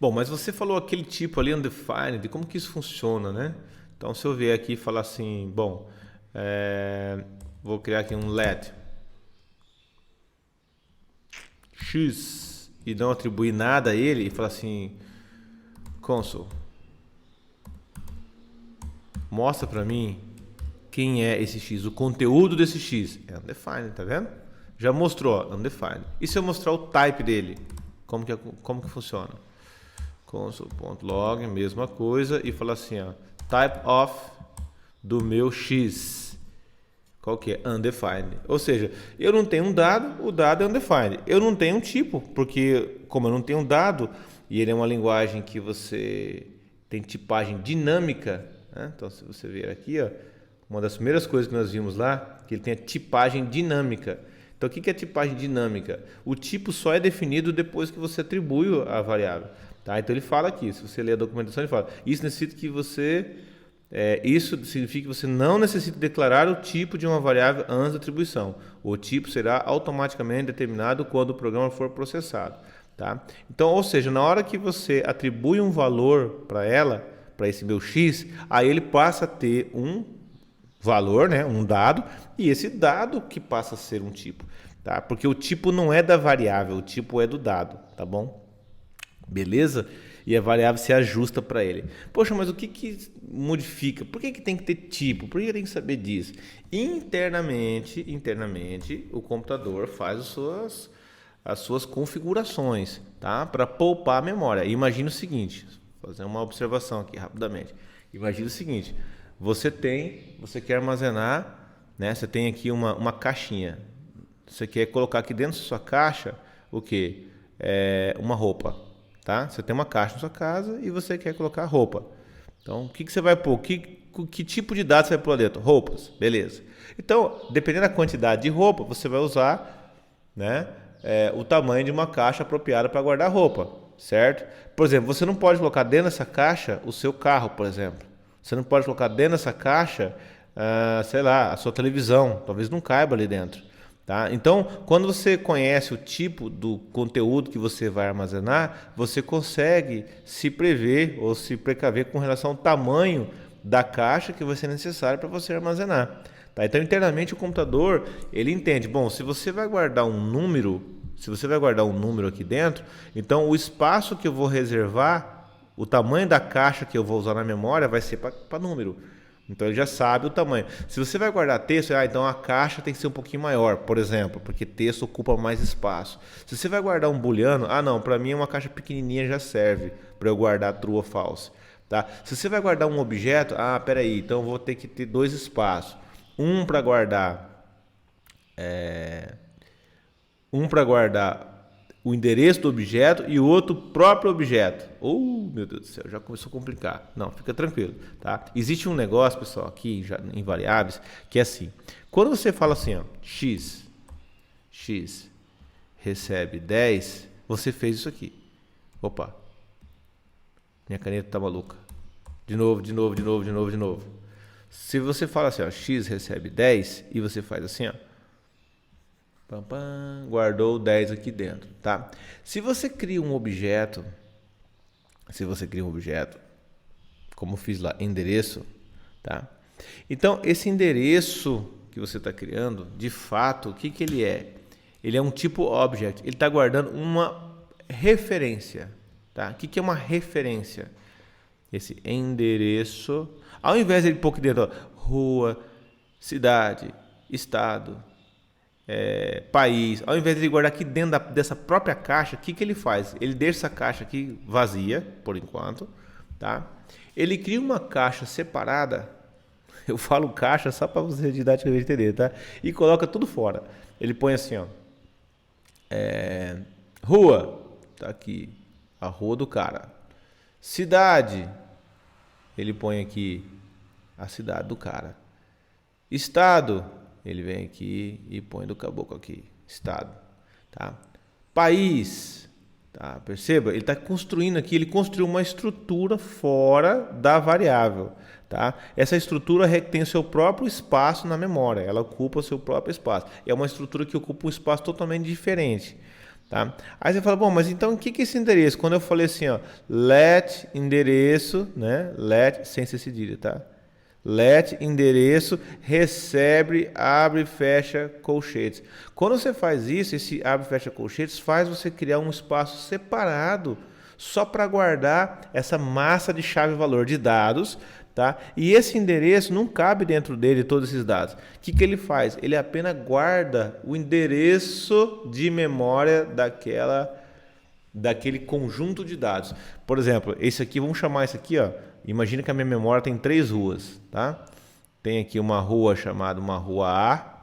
Bom, mas você falou aquele tipo ali, undefined, como que isso funciona, né? Então, se eu vier aqui e falar assim, bom, vou criar aqui um let x e não atribuir nada a ele e falar assim, console, mostra pra mim quem é esse x, o conteúdo desse x. É undefined, tá vendo? Já mostrou, ó, undefined. E se eu mostrar o type dele? Como que funciona? Console.log, mesma coisa, e falar assim, ó, type of do meu x. Qual que é? Undefined. Ou seja, eu não tenho um dado, o dado é undefined. Eu não tenho um tipo, porque como eu não tenho um dado, e ele é uma linguagem que você tem tipagem dinâmica, né? Então se você ver aqui, ó, uma das primeiras coisas que nós vimos lá, que ele tem a tipagem dinâmica. Então o que é tipagem dinâmica? O tipo só é definido depois que você atribui a variável. Tá? Então ele fala aqui, se você ler a documentação, ele fala, isso necessita que você isso significa que você não necessita declarar o tipo de uma variável antes da atribuição. O tipo será automaticamente determinado quando o programa for processado. Tá? Então, ou seja, na hora que você atribui um valor para ela, para esse meu x, aí ele passa a ter um valor, né, um dado, e esse dado que passa a ser um tipo. Tá? Porque o tipo não é da variável, o tipo é do dado. Tá bom? Beleza? E a variável se ajusta para ele. Poxa, mas o que modifica? Por que tem que ter tipo? Por que tem que saber disso? Internamente, o computador faz as suas configurações, tá? Para poupar a memória. Imagina o seguinte, vou fazer uma observação aqui rapidamente. Imagina o seguinte, você quer armazenar, né? Você tem aqui uma caixinha. Você quer colocar aqui dentro da sua caixa o quê? Uma roupa. Tá? Você tem uma caixa na sua casa e você quer colocar roupa. Então, o que você vai pôr? Que tipo de dados você vai pôr lá dentro? Roupas, beleza. Então, dependendo da quantidade de roupa, você vai usar, né, o tamanho de uma caixa apropriada para guardar roupa, certo? Por exemplo, você não pode colocar dentro dessa caixa o seu carro, por exemplo. Você não pode colocar dentro dessa caixa, sei lá, a sua televisão. Talvez não caiba ali dentro. Tá? Então, quando você conhece o tipo do conteúdo que você vai armazenar, você consegue se prever ou se precaver com relação ao tamanho da caixa que vai ser necessário para você armazenar. Tá? Então, internamente o computador ele entende, bom, se você vai guardar um número, aqui dentro, então o espaço que eu vou reservar, o tamanho da caixa que eu vou usar na memória vai ser para número. Então ele já sabe o tamanho. Se você vai guardar texto, então a caixa tem que ser um pouquinho maior, por exemplo, porque texto ocupa mais espaço. Se você vai guardar um booleano, não, para mim uma caixa pequenininha já serve para eu guardar true ou false. Tá? Se você vai guardar um objeto, peraí, então eu vou ter que ter dois espaços. Um para guardar o endereço do objeto e o outro próprio objeto. Meu Deus do céu, já começou a complicar. Não, fica tranquilo, tá? Existe um negócio, pessoal, aqui já em variáveis, que é assim. Quando você fala assim, ó, x recebe 10, você fez isso aqui. Opa. Minha caneta tá maluca. De novo. Se você fala assim, ó, x recebe 10 e você faz assim, ó, guardou 10 aqui dentro, tá? Se você cria um objeto, como eu fiz lá, endereço, tá? Então, esse endereço que você está criando, de fato, o que ele é? Ele é um tipo object, ele está guardando uma referência, tá? O que é uma referência? Esse endereço, ao invés de ele pôr aqui dentro, ó, rua, cidade, estado, país, ao invés de ele guardar aqui dentro dessa própria caixa, o que ele faz? Ele deixa essa caixa aqui vazia, por enquanto, tá? Ele cria uma caixa separada, eu falo caixa só para você didaticamente entender, tá? E coloca tudo fora. Ele põe assim, ó, rua, tá aqui, a rua do cara. Cidade, ele põe aqui a cidade do cara. Estado, ele vem aqui e põe do caboclo aqui, estado, tá? País, tá? Perceba, ele está construindo aqui, ele construiu uma estrutura fora da variável, tá? Essa estrutura tem o seu próprio espaço na memória, ela ocupa o seu próprio espaço. É uma estrutura que ocupa um espaço totalmente diferente, Tá? Aí você fala, bom, mas então o que é esse endereço? Quando eu falei assim, ó, let endereço, né? Let, sem ser cedilha, tá? Let endereço recebe, abre e fecha colchetes. Quando você faz isso, esse abre e fecha colchetes faz você criar um espaço separado só para guardar essa massa de chave-valor de dados, tá? E esse endereço não cabe dentro dele todos esses dados. O que ele faz? Ele apenas guarda o endereço de memória daquele conjunto de dados. Por exemplo, esse aqui, vamos chamar esse aqui, ó. Imagina que a minha memória tem 3 ruas, tá? Tem aqui uma rua chamada uma rua A,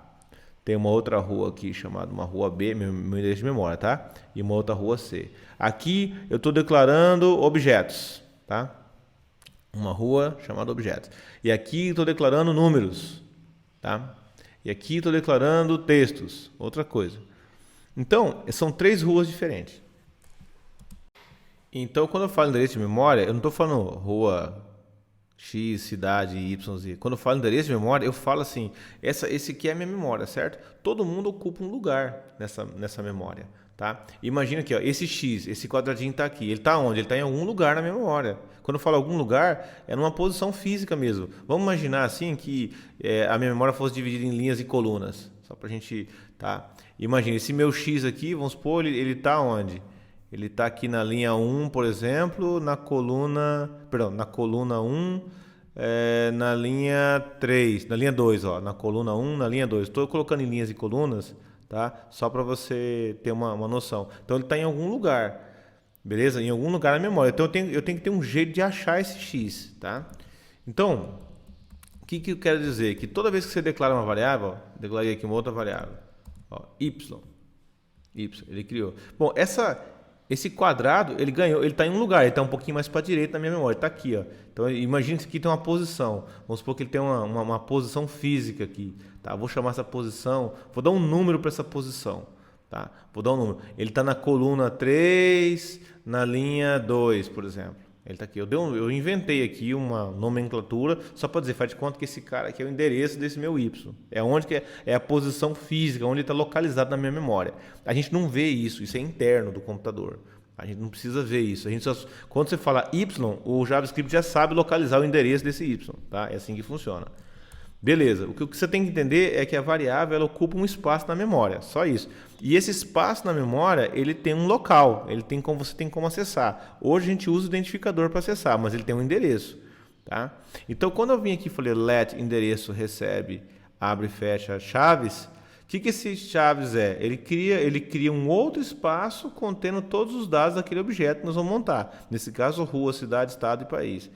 tem uma outra rua aqui chamada uma rua B, meu endereço de memória, tá? E uma outra rua C. Aqui eu estou declarando objetos, tá? Uma rua chamada objetos. E aqui estou declarando números, tá? E aqui estou declarando textos, outra coisa. Então, são 3 ruas diferentes. Então, quando eu falo endereço de memória, eu não estou falando rua X, cidade, Y, Z. Quando eu falo endereço de memória, eu falo assim, esse aqui é a minha memória, certo? Todo mundo ocupa um lugar nessa memória, tá? Imagina aqui, ó, esse X, esse quadradinho está aqui. Ele está onde? Ele está em algum lugar na minha memória. Quando eu falo algum lugar, é numa posição física mesmo. Vamos imaginar assim que a minha memória fosse dividida em linhas e colunas. Só para a gente, tá? Imagina, esse meu X aqui, vamos supor, ele está onde? Ele está aqui na linha 1, por exemplo, na coluna 1, na linha 3, na linha 2, ó, na coluna 1, na linha 2. Estou colocando em linhas e colunas, tá? Só para você ter uma noção. Então ele está em algum lugar, beleza? Em algum lugar na memória. Então eu tenho que ter um jeito de achar esse X, tá? Então, o que eu quero dizer? Que toda vez que você declara uma variável, declarei aqui uma outra variável, ó, y, ele criou. Bom, esse quadrado, ele ganhou, ele está em um lugar, ele está um pouquinho mais para a direita na minha memória, está aqui, ó. Então, imagine que aqui tem uma posição. Vamos supor que ele tem uma posição física aqui, tá? Vou chamar essa posição, vou dar um número para essa posição, tá? Vou dar um número. Ele está na coluna 3, na linha 2, por exemplo. Ele está aqui. Eu inventei aqui uma nomenclatura só para dizer, faz de conta que esse cara aqui é o endereço desse meu Y. É onde que é a posição física, onde ele está localizado na minha memória. A gente não vê isso é interno do computador. A gente não precisa ver isso. Quando você fala Y, o JavaScript já sabe localizar o endereço desse Y. Tá? É assim que funciona. Beleza, o que você tem que entender é que a variável ela ocupa um espaço na memória, só isso. E esse espaço na memória, ele tem um local, você tem como acessar. Hoje a gente usa o identificador para acessar, mas ele tem um endereço. Tá? Então, quando eu vim aqui e falei let endereço recebe, abre e fecha chaves, o que esse chaves é? Ele cria um outro espaço contendo todos os dados daquele objeto que nós vamos montar. Nesse caso, rua, cidade, estado e país.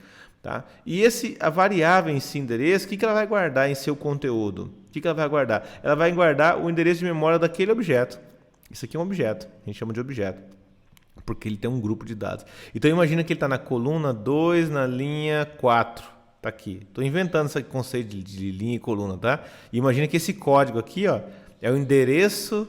Tá? E a variável em si, endereço, o que ela vai guardar em seu conteúdo? O que ela vai guardar? Ela vai guardar o endereço de memória daquele objeto. Isso aqui é um objeto, a gente chama de objeto, porque ele tem um grupo de dados. Então imagina que ele está na coluna 2, na linha 4. Está aqui. Estou inventando esse conceito de linha e coluna, tá? E imagina que esse código aqui, ó, é o endereço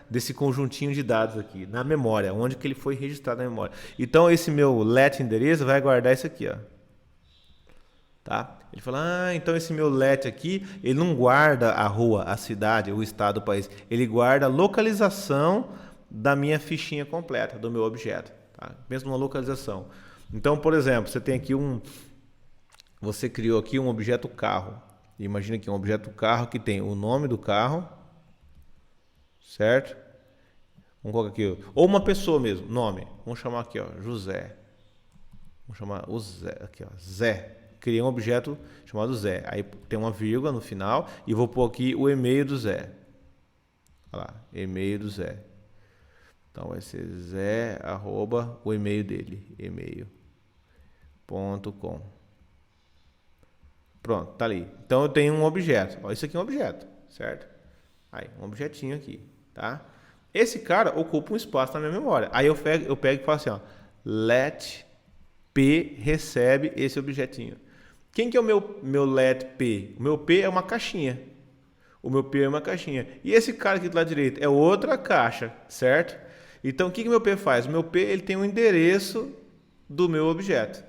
desse conjuntinho de dados aqui, na memória, onde que ele foi registrado na memória. Então esse meu let endereço vai guardar isso aqui, ó. Tá? Ele fala, então esse meu let aqui, ele não guarda a rua, a cidade, o estado, o país. Ele guarda a localização da minha fichinha completa, do meu objeto. Tá? Pensa numa localização. Então, por exemplo, você tem aqui você criou aqui um objeto carro. Imagina aqui um objeto carro que tem o nome do carro, certo? Vamos colocar aqui, ou uma pessoa mesmo, nome. Vamos chamar aqui, ó, José. Vamos chamar o Zé, aqui, ó, Zé. Criei um objeto chamado Zé. Aí tem uma vírgula no final e vou pôr aqui o e-mail do Zé. Olha lá, e-mail do Zé. Então vai ser Zé, arroba, o e-mail dele, e-mail.com. Pronto, tá ali. Então eu tenho um objeto. Ó, isso aqui é um objeto, certo? Aí, um objetinho aqui, tá? Esse cara ocupa um espaço na minha memória. Aí eu pego e falo assim, ó, let P recebe esse objetinho. Quem que é o meu let P? O meu P é uma caixinha. O meu P é uma caixinha. E esse cara aqui do lado direito é outra caixa, certo? Então, o que o meu P faz? O meu P ele tem um endereço do meu objeto.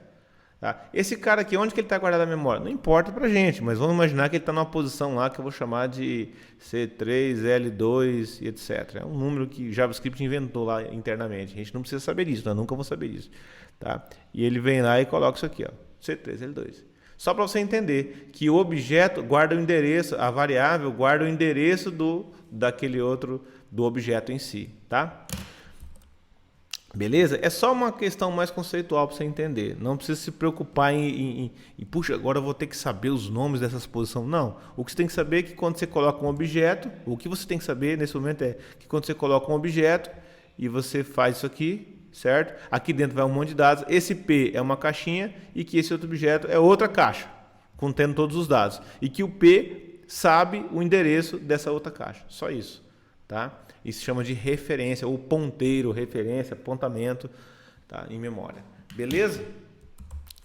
Tá? Esse cara aqui, onde que ele está guardado na memória? Não importa para gente, mas vamos imaginar que ele está numa posição lá que eu vou chamar de C3, L2 e etc. É um número que JavaScript inventou lá internamente. A gente não precisa saber disso, nós nunca vamos saber disso. Tá? E ele vem lá e coloca isso aqui, ó, C3, L2. Só para você entender que o objeto guarda o endereço, a variável guarda o endereço daquele outro, do objeto em si. Tá? Beleza? É só uma questão mais conceitual para você entender. Não precisa se preocupar puxa, agora eu vou ter que saber os nomes dessas posições. Não. O que você tem que saber é que quando você coloca um objeto, o que você tem que saber nesse momento é que quando você coloca um objeto e você faz isso aqui, certo? Aqui dentro vai um monte de dados. Esse P é uma caixinha e que esse outro objeto é outra caixa, contendo todos os dados. E que o P sabe o endereço dessa outra caixa. Só isso. Tá? Isso se chama de referência, ou ponteiro, referência, apontamento, tá? Em memória. Beleza?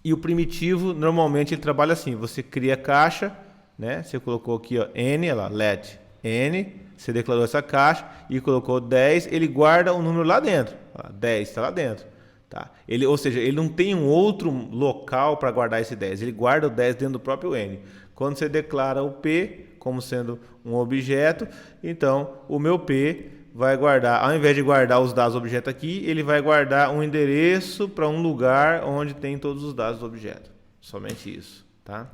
E o primitivo, normalmente, ele trabalha assim. Você cria a caixa, né? Você colocou aqui, ó, N, olha lá, let N, você declarou essa caixa e colocou 10, ele guarda o número lá dentro. 10 está lá dentro. Tá? Ou seja, ele não tem um outro local para guardar esse 10. Ele guarda o 10 dentro do próprio N. Quando você declara o P como sendo um objeto, então o meu P vai guardar, ao invés de guardar os dados do objeto aqui, ele vai guardar um endereço para um lugar onde tem todos os dados do objeto. Somente isso. Tá?